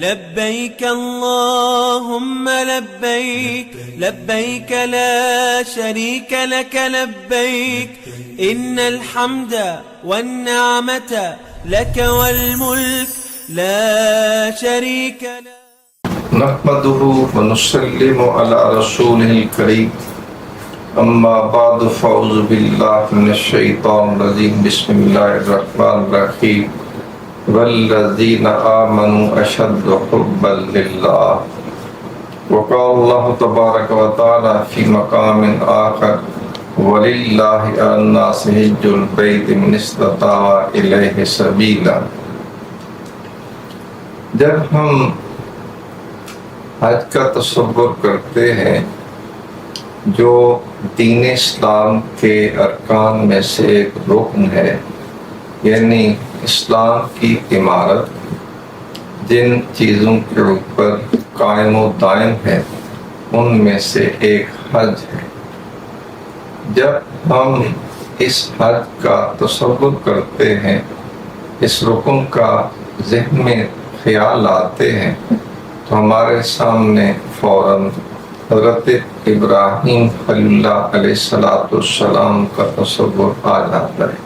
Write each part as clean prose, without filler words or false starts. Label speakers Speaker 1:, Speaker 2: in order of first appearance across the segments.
Speaker 1: لبيك اللهم لبيك لبيك لا شريك لك لبيك إن الحمد والنعمة لك والملك لا شريك لك.
Speaker 2: نحمده ونسلم على رسوله الكريم اما بعد فاعوذ بالله من الشیطان الرجیم بسم اللہ الرحمن الرحیم والذین آمنوا اشد حبا للہ. وقال اللہ تبارک وتعالی فی مقام آخر وللہ علی الناس حج البیت من استطاع الیہ سبیلا. جب ہم حج کا تصور کرتے ہیں جو دین اسلام کے ارکان میں سے ایک رکن ہے، یعنی اسلام کی عمارت جن چیزوں کے اوپر قائم و دائم ہے ان میں سے ایک حج ہے. جب ہم اس حج کا تصور کرتے ہیں، اس رکن کا ذہن میں خیال آتے ہیں تو ہمارے سامنے فوراً حضرت ابراہیم خلیل اللہ علیہ السلام کا تصور آ جاتا ہے.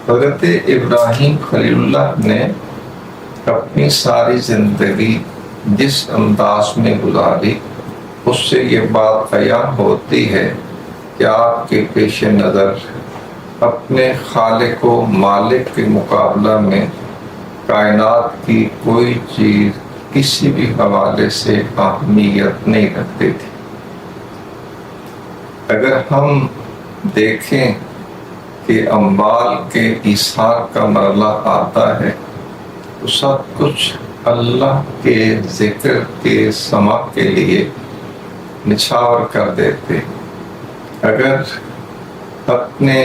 Speaker 2: حضرت ابراہیم خلیل اللہ نے اپنی ساری زندگی جس انداز میں گزاری اس سے یہ بات عیاں ہوتی ہے کہ آپ کے پیش نظر اپنے خالق و مالک کے مقابلہ میں کائنات کی کوئی چیز کسی بھی حوالے سے اہمیت نہیں رکھتی تھی. اگر ہم دیکھیں کہ اموال کے ایثار کا مرحلہ آتا ہے تو سب کچھ اللہ کے ذکر کے سماع کے لیے نچھاور کر دیتے. اگر اپنے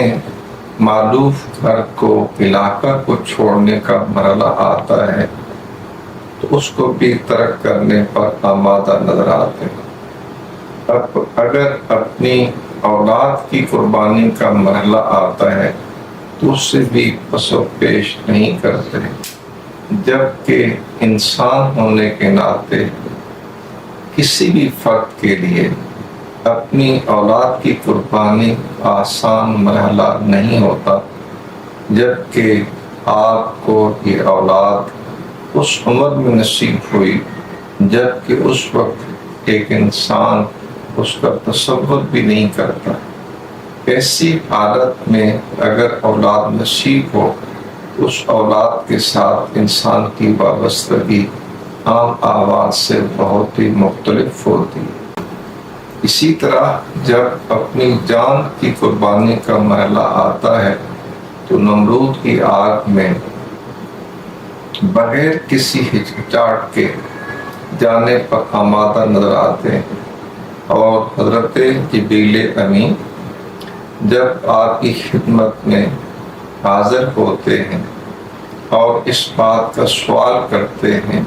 Speaker 2: مالوف گھر کو علاقہ کو چھوڑنے کا مرحلہ آتا ہے تو اس کو بھی ترک کرنے پر آمادہ نظر آتے. اگر اپنی اولاد کی قربانی کا مرحلہ آتا ہے تو اس سے بھی پس و پیش نہیں کرتے، جبکہ انسان ہونے کے ناطے کسی بھی فرد کے لیے اپنی اولاد کی قربانی آسان مرحلہ نہیں ہوتا، جبکہ آپ کو یہ اولاد اس عمر میں نصیب ہوئی جبکہ اس وقت ایک انسان اس کا تصور بھی نہیں کرتا. ایسی حالت میں اگر اولاد نصیب ہو اس اولاد کے ساتھ انسان کی وابستگی عام آواز سے بہت ہی مختلف ہوتی. اسی طرح جب اپنی جان کی قربانی کا مرحلہ آتا ہے تو نمرود کی آگ میں بغیر کسی ہچکچاہٹ کے جانے پر آمادہ نظر آتے ہیں، اور حضرت جبریل امین جب آپ کی خدمت میں حاضر ہوتے ہیں اور اس بات کا سوال کرتے ہیں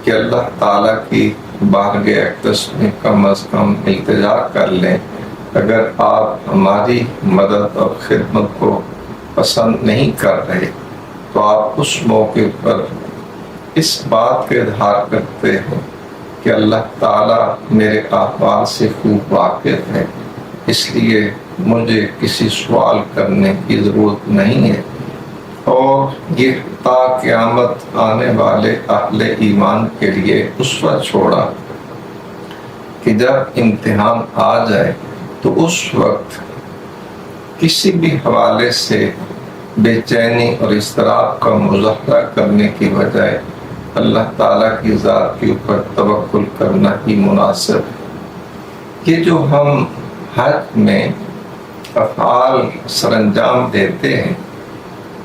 Speaker 2: کہ اللہ تعالیٰ کی بارگاہ اقدس میں کم از کم التجا کر لیں، اگر آپ ہماری مدد اور خدمت کو پسند نہیں کر رہے تو آپ اس موقع پر اس بات کا اظہار کرتے ہیں کہ اللہ تعالیٰ میرے احوال سے خوب واقف ہے، اس لیے مجھے کسی سوال کرنے کی ضرورت نہیں ہے. اور یہ تا قیامت آنے والے اہل ایمان کے لیے اسوہ چھوڑا کہ جب امتحان آ جائے تو اس وقت کسی بھی حوالے سے بے چینی اور اضطراب کا مظاہرہ کرنے کی بجائے اللہ تعالیٰ کی ذات کے اوپر توکل کرنا ہی مناسب ہے. یہ جو ہم حج میں افعال سر انجام دیتے ہیں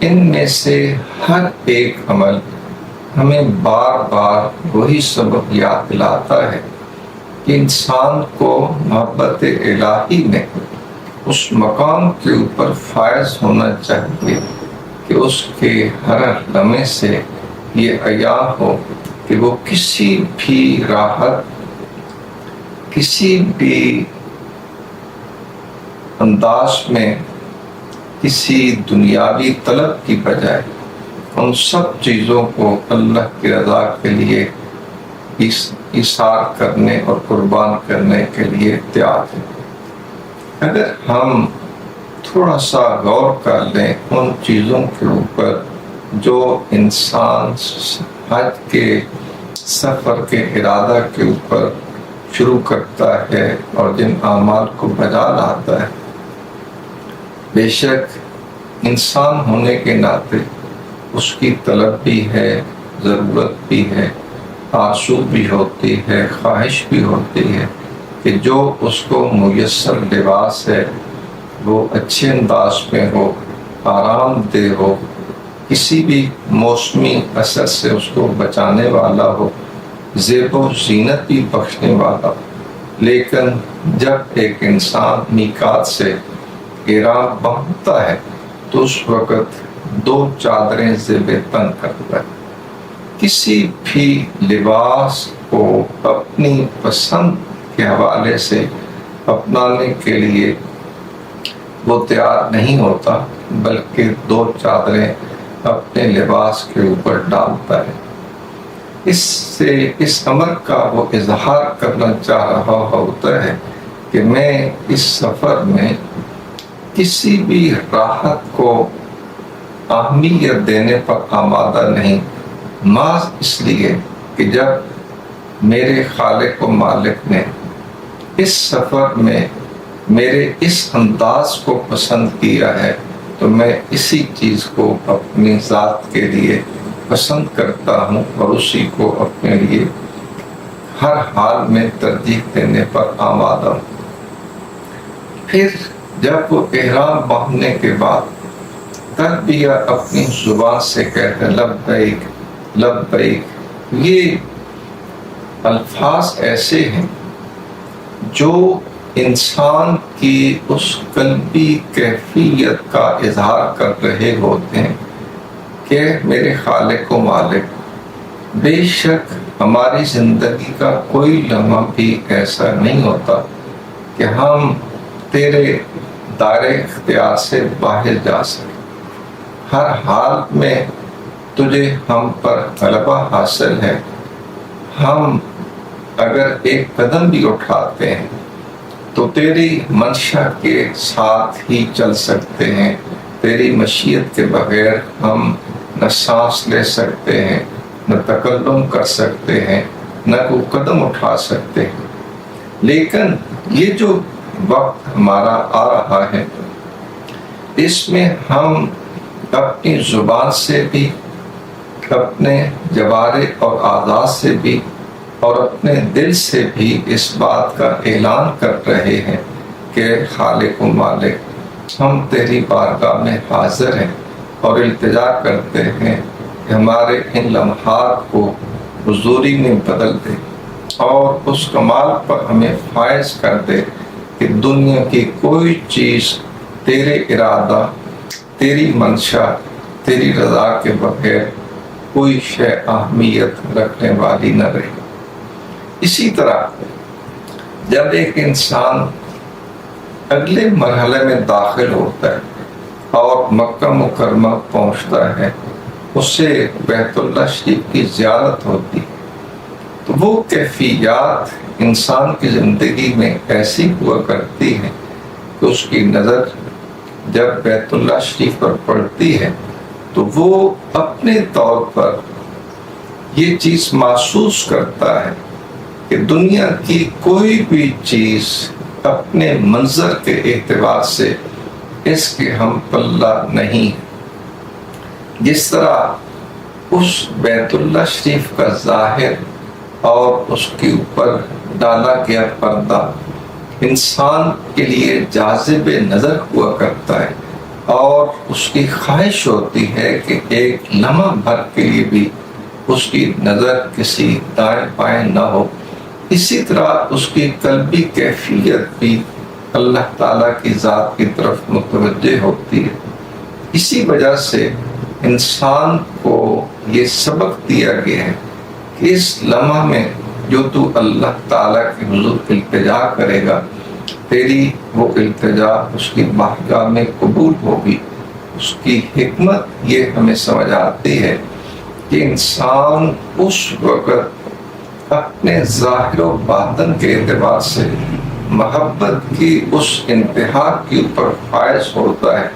Speaker 2: ان میں سے ہر ایک عمل ہمیں بار بار وہی سبق یاد دلاتا ہے کہ انسان کو محبت الہی میں اس مقام کے اوپر فائز ہونا چاہیے کہ اس کے ہر لمحے سے یہ عیاں ہو کہ وہ کسی بھی راحت، کسی بھی انداز میں کسی دنیاوی طلب کی بجائے ان سب چیزوں کو اللہ کی رضا کے لیے ایثار کرنے اور قربان کرنے کے لیے تیار ہیں۔ اگر ہم تھوڑا سا غور کر لیں ان چیزوں کے اوپر جو انسان حج کے سفر کے ارادہ کے اوپر شروع کرتا ہے اور جن اعمال کو بجا لاتا ہے، بے شک انسان ہونے کے ناطے اس کی طلب بھی ہے، ضرورت بھی ہے، آرزو بھی ہوتی ہے، خواہش بھی ہوتی ہے کہ جو اس کو میسر لباس ہے وہ اچھے انداز میں ہو، آرام دہ ہو، کسی بھی موسمی اثر سے اس کو بچانے والا ہو، زیب و زینت بھی بخشنے والا ہو۔ لیکن جب ایک انسان میقات سے احرام باندھتا ہے تو اس وقت 2 چادریں زیب تن کرتا ہے۔ کسی بھی لباس کو اپنی پسند کے حوالے سے اپنانے کے لیے وہ تیار نہیں ہوتا، بلکہ 2 چادریں اپنے لباس کے اوپر ڈالتا ہے۔ اس سے اس امر کا وہ اظہار کرنا چاہ رہا ہوتا ہے کہ میں اس سفر میں کسی بھی راحت کو اہمیت دینے پر آمادہ نہیں، محض اس لیے کہ جب میرے خالق و مالک نے اس سفر میں میرے اس انداز کو پسند کیا ہے تو میں اسی چیز کو اپنی ذات کے لیے پسند کرتا ہوں اور اسی کو اپنے لیے ہر حال میں ترجیح دینے پر آمادہ ہوں۔ پھر جب وہ احرام باندھنے کے بعد تلبیہ اپنی زبان سے کہتے ہیں لبیک لبیک، یہ الفاظ ایسے ہیں جو انسان کی اس قلبی کیفیت کا اظہار کر رہے ہوتے ہیں کہ میرے خالق و مالک، بے شک ہماری زندگی کا کوئی لمحہ بھی ایسا نہیں ہوتا کہ ہم تیرے دائرے اختیار سے باہر جا سکیں۔ ہر حال میں تجھے ہم پر غلبہ حاصل ہے۔ ہم اگر ایک قدم بھی اٹھاتے ہیں تو تیری منشا کے ساتھ ہی چل سکتے ہیں، تیری مشیت کے بغیر ہم نہ سانس لے سکتے ہیں، نہ تکلم کر سکتے ہیں، نہ کوئی قدم اٹھا سکتے ہیں۔ لیکن یہ جو وقت ہمارا آ رہا ہے اس میں ہم اپنی زبان سے بھی، اپنے جوارے اور اعضاء سے بھی اور اپنے دل سے بھی اس بات کا اعلان کر رہے ہیں کہ خالق و مالک، ہم تیری بارگاہ میں حاضر ہیں اور التجا کرتے ہیں کہ ہمارے ان لمحات کو حضوری میں بدل دے اور اس کمال پر ہمیں فائز کر دے کہ دنیا کی کوئی چیز تیرے ارادہ، تیری منشا، تیری رضا کے بغیر کوئی شے اہمیت رکھنے والی نہ رہے۔ اسی طرح جب ایک انسان اگلے مرحلے میں داخل ہوتا ہے اور مکہ مکرمہ پہنچتا ہے، اس سے بیت اللہ شریف کی زیارت ہوتی، تو وہ کیفیات انسان کی زندگی میں ایسی ہوا کرتی ہیں کہ اس کی نظر جب بیت اللہ شریف پر پڑتی ہے تو وہ اپنے طور پر یہ چیز محسوس کرتا ہے کہ دنیا کی کوئی بھی چیز اپنے منظر کے اعتبار سے اس کے ہم پلہ نہیں۔ جس طرح اس بیت اللہ شریف کا ظاہر اور اس کے اوپر ڈالا گیا پردہ انسان کے لیے جاذب نظر ہوا کرتا ہے اور اس کی خواہش ہوتی ہے کہ ایک لمحہ بھر کے لیے بھی اس کی نظر کسی دائیں بائیں نہ ہو، اسی طرح اس کی قلبی کیفیت بھی اللہ تعالیٰ کی ذات کی طرف متوجہ ہوتی ہے۔ اسی وجہ سے انسان کو یہ سبق دیا گیا ہے کہ اس لمحہ میں جو تو اللہ تعالیٰ کے حضور التجا کرے گا، تیری وہ التجا اس کی بارگاہ میں قبول ہوگی، اس کی حکمت یہ ہمیں سمجھ آتی ہے کہ انسان اس وقت اپنے ظاہر و باطن کے اعتبار سے محبت کی اس انتہا کے اوپر فائز ہوتا ہے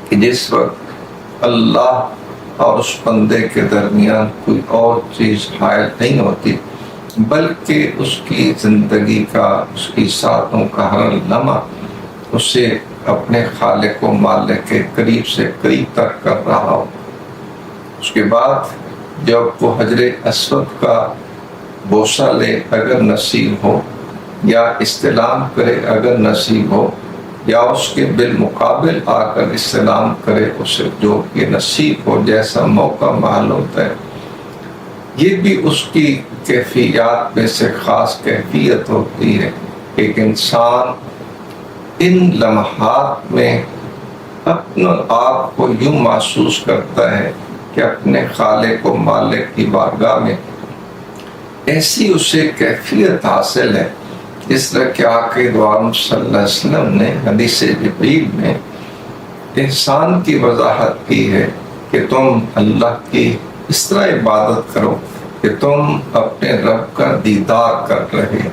Speaker 2: کہ جس وقت اللہ اور اس بندے کے درمیان کوئی اور چیز حائل نہیں ہوتی، بلکہ اس کی زندگی کا، اس کی ساتوں کا ہر لمحہ اسے اپنے خالق و مالک کے قریب سے قریب تک کر رہا ہو۔ اس کے بعد جب وہ حجر اسود کا بوسہ لے اگر نصیب ہو، یا استلام کرے اگر نصیب ہو، یا اس کے بالمقابل آ کر استلام کرے اسے جو یہ نصیب ہو، جیسا موقع محل ہوتا ہے، یہ بھی اس کی کیفیات میں سے خاص کیفیت ہوتی ہے۔ ایک انسان ان لمحات میں اپنے آپ کو یوں محسوس کرتا ہے کہ اپنے خالق و مالک کی بارگاہ میں ایسی اسے کیفیت حاصل ہے جس طرح کہ آقا دو عالم صلی اللہ علیہ وسلم نے حدیث جبریل میں احسان کی وضاحت کی ہے کہ تم اللہ کی اس طرح عبادت کرو کہ تم اپنے رب کا دیدار کر رہے۔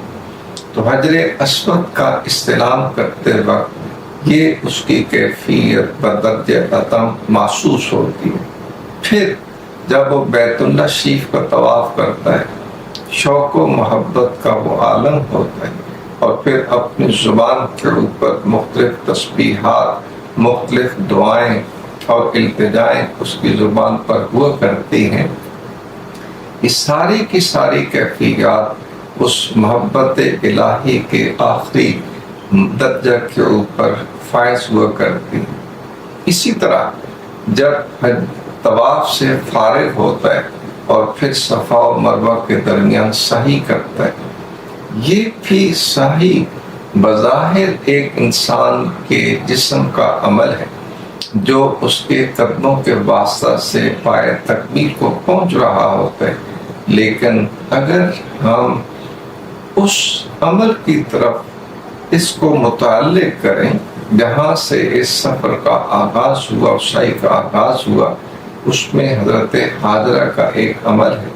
Speaker 2: تو حجر اسود کا استلام کرتے وقت یہ اس کی کیفیت بدرجہ عظم محسوس ہوتی ہے۔ پھر جب وہ بیت اللہ شریف کا طواف کرتا ہے، شوق و محبت کا وہ عالم ہوتا ہے، اور پھر اپنی زبان کے اوپر مختلف تسبیحات، مختلف دعائیں اور التجائیں اس کی زبان پر ہوا کرتی ہیں۔ اس ساری کی ساری کیفیات اس محبت الہی کے آخری درجہ کے اوپر فائز ہوا کرتی ہیں۔ اسی طرح جب طواف سے فارغ ہوتا ہے اور پھر صفا و مروہ کے درمیان سعی کرتا ہے، یہ بھی سعی بظاہر ایک انسان کے جسم کا عمل ہے جو اس کے قدموں کے واسطہ سے پائے تکمیل کو پہنچ رہا ہوتا ہے، لیکن اگر ہم اس عمل کی طرف اس کو متعلق کریں جہاں سے اس سفر کا آغاز ہوا اور سعی کا آغاز ہوا، اس میں حضرت حاجرہ کا ایک عمل ہے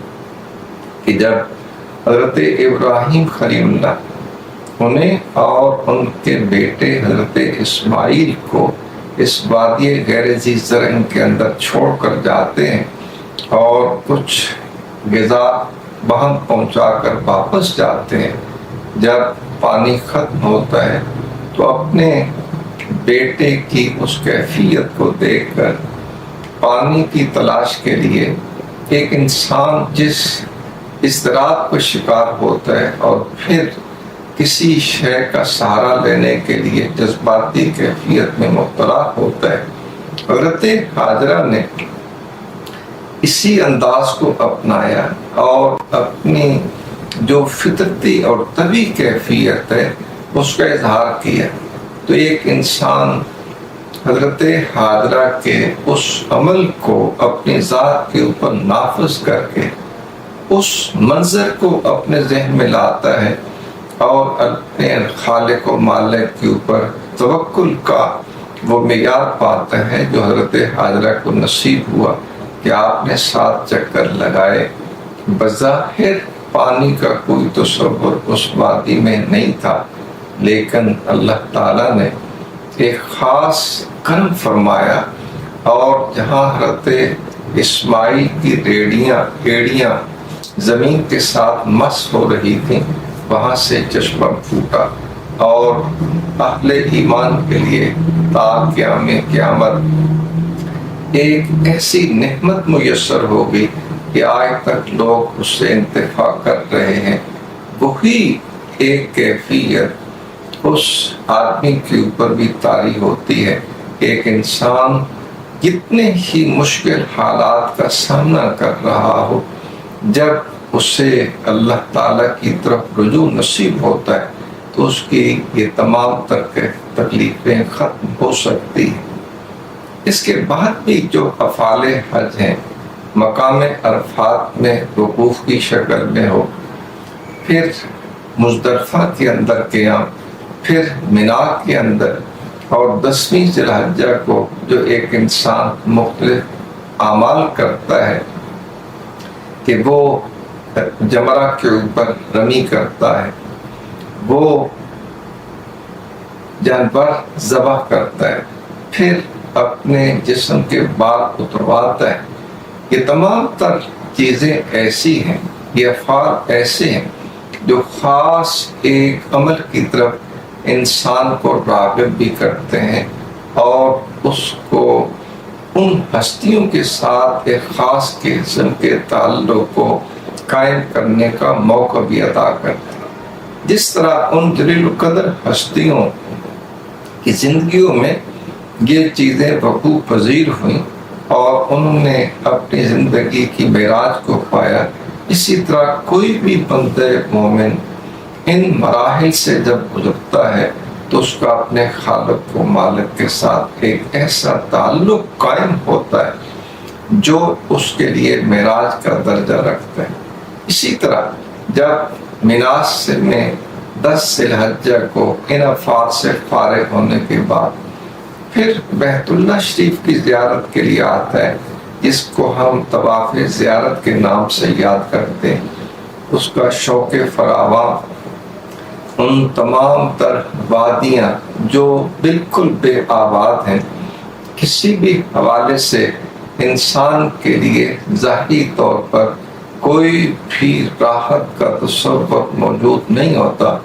Speaker 2: کہ جب حضرت ابراہیم خلیل اللہ انہیں اور ان کے بیٹے حضرت اسماعیل کو اس وادی غیر ذی زرع کے اندر چھوڑ کر جاتے ہیں اور کچھ غذا وہاں پہنچا کر واپس جاتے ہیں، جب پانی ختم ہوتا ہے تو اپنے بیٹے کی اس کیفیت کو دیکھ کر پانی کی تلاش کے لیے ایک انسان جس اضطراب کا شکار ہوتا ہے اور پھر کسی شے کا سہارا لینے کے لیے جذباتی کیفیت میں مبتلا ہوتا ہے، حضرت حاجرہ نے اسی انداز کو اپنایا اور اپنی جو فطرتی اور طبعی کیفیت ہے اس کا اظہار کیا۔ تو ایک انسان حضرت حاجرہ کے اس عمل کو اپنی ذات کے اوپر نافذ کر کے اس منظر کو اپنے ذہن میں لاتا ہے اور اپنے خالق و مالک کے اوپر توکل کا وہ معیار پاتا ہے جو حضرت حاجرہ کو نصیب ہوا کہ آپ نے 7 چکر لگائے۔ بظاہر پانی کا کوئی تصور اس وادی میں نہیں تھا، لیکن اللہ تعالیٰ نے ایک خاص کرم فرمایا اور جہاں حضرت اسماعیل کی ایڑیاں زمین کے ساتھ مس ہو رہی تھیں، وہاں سے چشمہ پھوٹا اور اہل ایمان کے لیے تا قیام قیامت ایک ایسی نعمت میسر ہو گئی کہ آج تک لوگ اس سے انتفاع کر رہے ہیں۔ وہی ایک کیفیت اس آدمی کے اوپر بھی طاری ہوتی ہے کہ ایک انسان کتنے ہی مشکل حالات کا سامنا کر رہا ہو، جب اسے اللہ تعالیٰ کی طرف رجوع نصیب ہوتا ہے تو اس کی یہ تمام تکلیفیں ختم ہو سکتی ہیں۔ اس کے بعد بھی جو افعال حج ہیں، مقام عرفات میں وقوف کی شکل میں ہو، پھر مزدلفہ کے اندر قیام، پھر مینا کے اندر اور 10ویں ذی الحجہ کو جو ایک انسان مختلف اعمال کرتا ہے کہ وہ جمرہ کے اوپر رمی کرتا ہے، وہ جانور ذبح کرتا ہے، پھر اپنے جسم کے بال اترواتا ہے، یہ تمام تر چیزیں ایسی ہیں، یہ افعال ایسے ہیں جو خاص ایک عمل کی طرف انسان کو راغب بھی کرتے ہیں اور اس کو ان ہستیوں کے ساتھ ایک خاص قسم کے تعلق کو قائم کرنے کا موقع بھی عطا کرتے ہیں۔ جس طرح ان جلیل القدر ہستیوں کی زندگیوں میں یہ چیزیں وقوع پذیر ہوئیں اور انہوں نے اپنی زندگی کی معراج کو پایا، اسی طرح کوئی بھی بندہ مومن ان مراحل سے جب گزرتا ہے تو اس کا اپنے خالق و مالک کے ساتھ ایک ایسا تعلق قائم ہوتا ہے جو اس کے لیے معراج کا درجہ رکھتا ہے۔ اسی طرح جب مناسب میں 10 ذی الحجہ کو ان افعال سے فارغ ہونے کے بعد پھر بیت اللہ شریف کی زیارت کے لیے آتا ہے، جس کو ہم طواف زیارت کے نام سے یاد کرتے ہیں۔ اس کا شوق فراواں ان تمام تر وادیاں جو بالکل بے آباد ہیں، کسی بھی حوالے سے انسان کے لیے ظاہری طور پر کوئی بھی راحت کا تصور موجود نہیں ہوتا،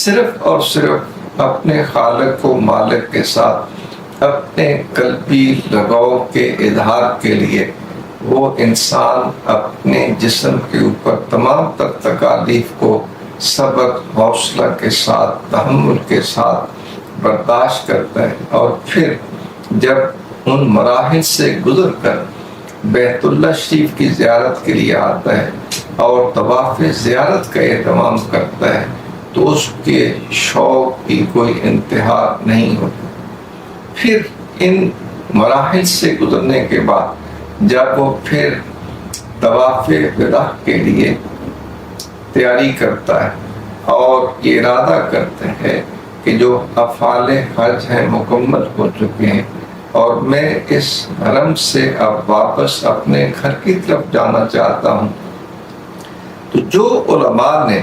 Speaker 2: صرف اور صرف اپنے خالق و مالک کے ساتھ اپنے قلبی لگاؤ کے اظہار کے لیے وہ انسان اپنے جسم کے اوپر تمام تر تکالیف کو صبر حوصلہ کے ساتھ تحمل کے ساتھ برداشت کرتا ہے، اور پھر جب ان مراحل سے گزر کر بیت اللہ شریف کی زیارت کے لیے آتا ہے اور طواف زیارت کا اہتمام کرتا ہے تو اس کے شوق کی کوئی انتہا نہیں ہوتی۔ پھر ان مراحل سے گزرنے کے بعد جب وہ پھر طواف وداع کے لیے تیاری کرتا ہے اور یہ ارادہ کرتے ہیں کہ جو افعال حج ہیں مکمل ہو چکے ہیں اور میں اس حرم سے اب واپس اپنے گھر کی طرف جانا چاہتا ہوں، تو جو علماء نے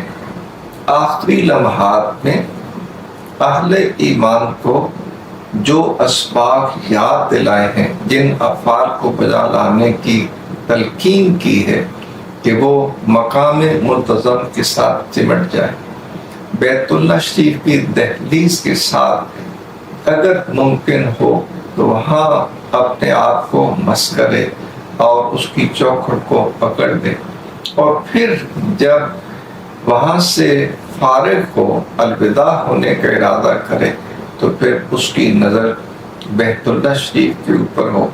Speaker 2: آخری لمحات میں اہل ایمان کو جو اسباق یاد دلائے ہیں، جن افعال کو بجا لانے کی تلقین کی ہے کہ وہ مقام منتظم کے ساتھ چمٹ جائے، بیت اللہ شریف کی دہلیز کے ساتھ اگر ممکن ہو تو وہاں اپنے آپ کو مس کرے اور اس کی چوکھٹ کو پکڑ دے، اور پھر جب وہاں سے فارغ ہو الوداع ہونے کا ارادہ کرے تو پھر اس کی نظر بیت اللہ شریف کے اوپر ہو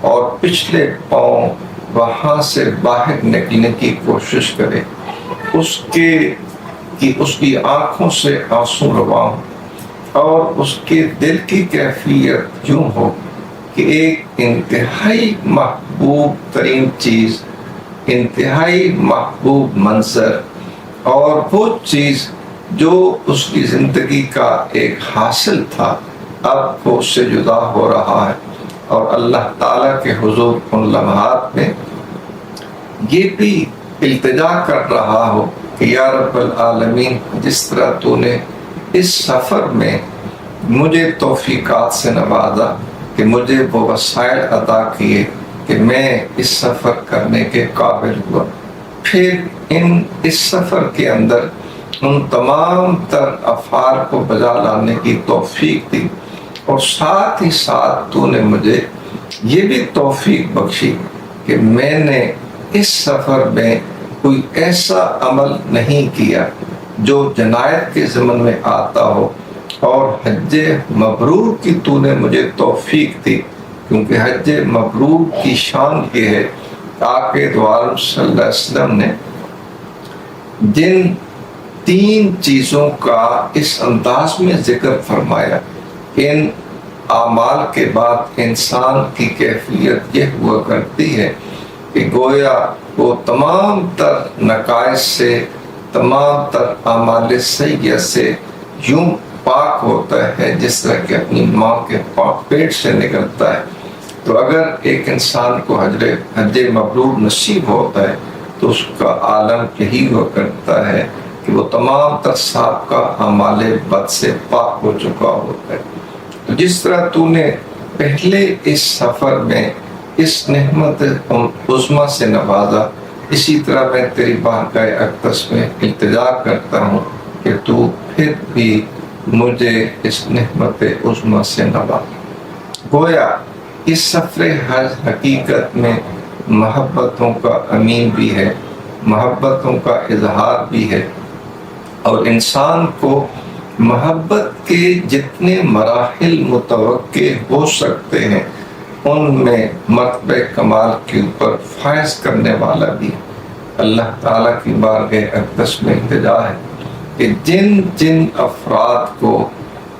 Speaker 2: اور پچھلے پاؤں وہاں سے باہر نکلنے کی کوشش کرے، اس کی آنکھوں سے آنسو رواں ہو اور اس کے دل کی کیفیت یوں ہو کہ ایک انتہائی محبوب ترین چیز، انتہائی محبوب منظر اور وہ چیز جو اس کی زندگی کا ایک حاصل تھا اب وہ اس سے جدا ہو رہا ہے، اور اللہ تعالیٰ کے حضور ان لمحات میں یہ بھی التجا کر رہا ہو کہ یا رب العالمین، جس طرح تو نے اس سفر میں مجھے توفیقات سے نوازا کہ مجھے وہ وسائل عطا کیے کہ میں اس سفر کرنے کے قابل ہوا، پھر اس سفر کے اندر ان تمام تر افعال کو بجا لانے کی توفیق دی، اور ساتھ ہی ساتھ تو نے مجھے یہ بھی توفیق بخشی کہ میں نے اس سفر میں کوئی ایسا عمل نہیں کیا جو جنایت کے ضمن میں آتا ہو، اور حج مبرور کی تو نے مجھے توفیق دی، کیونکہ حج مبرور کی شان یہ ہے آقا دو عالم صلی اللہ علیہ وسلم نے جن 3 چیزوں کا اس انداز میں ذکر فرمایا، ان اعمال کے بعد انسان کی کیفیت یہ ہوا کرتی ہے کہ گویا وہ تمام تر نقائص سے، تمام تر اعمال سیئہ سے یوں پاک ہوتا ہے جس طرح کہ اپنی ماں کے پیٹ سے نکلتا ہے. تو اگر ایک انسان کو حج مبرور نصیب ہوتا ہے تو اس کا عالم یہی ہوا کرتا ہے کہ وہ تمام تر سابقہ اعمال بد سے پاک ہو چکا ہوتا ہے. تو جس طرح تو نے پہلے اس سفر میں اس نعمت عظمیٰ سے نوازا، اسی طرح میں تیری بارگاہ اقدس میں التجا کرتا ہوں کہ تو پھر بھی مجھے اس نعمت عظمیٰ سے نواز. گویا اس سفر حج حقیقت میں محبتوں کا امین بھی ہے، محبتوں کا اظہار بھی ہے، اور انسان کو محبت کے جتنے مراحل متوقع ہو سکتے ہیں ان میں مرتبہ کمال کے اوپر فائز کرنے والا بھی. اللہ تعالیٰ کی بارگاہ اقدس میں التجا ہے کہ جن جن افراد کو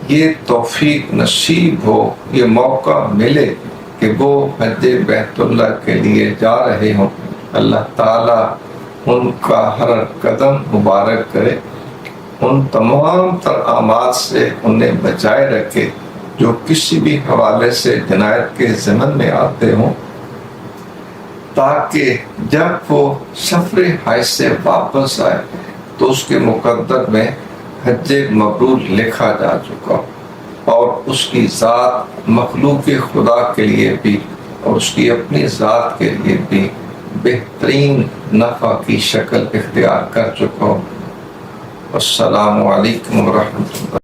Speaker 2: یہ توفیق نصیب ہو، یہ موقع ملے کہ وہ حج بیت اللہ کے لیے جا رہے ہوں، اللہ تعالیٰ ان کا ہر قدم مبارک کرے، ان تمام تر اعمال سے انہیں بچائے رکھے جو کسی بھی حوالے سے جنایت کے ضمن میں آتے ہوں، تاکہ جب وہ سفر حج سے واپس آئے تو اس کے مقدر میں حج مبرور لکھا جا چکا، اور اس کی ذات مخلوق خدا کے لیے بھی اور اس کی اپنی ذات کے لیے بھی بہترین نفع کی شکل اختیار کر چکا. السلام علیکم ورحمۃ اللہ.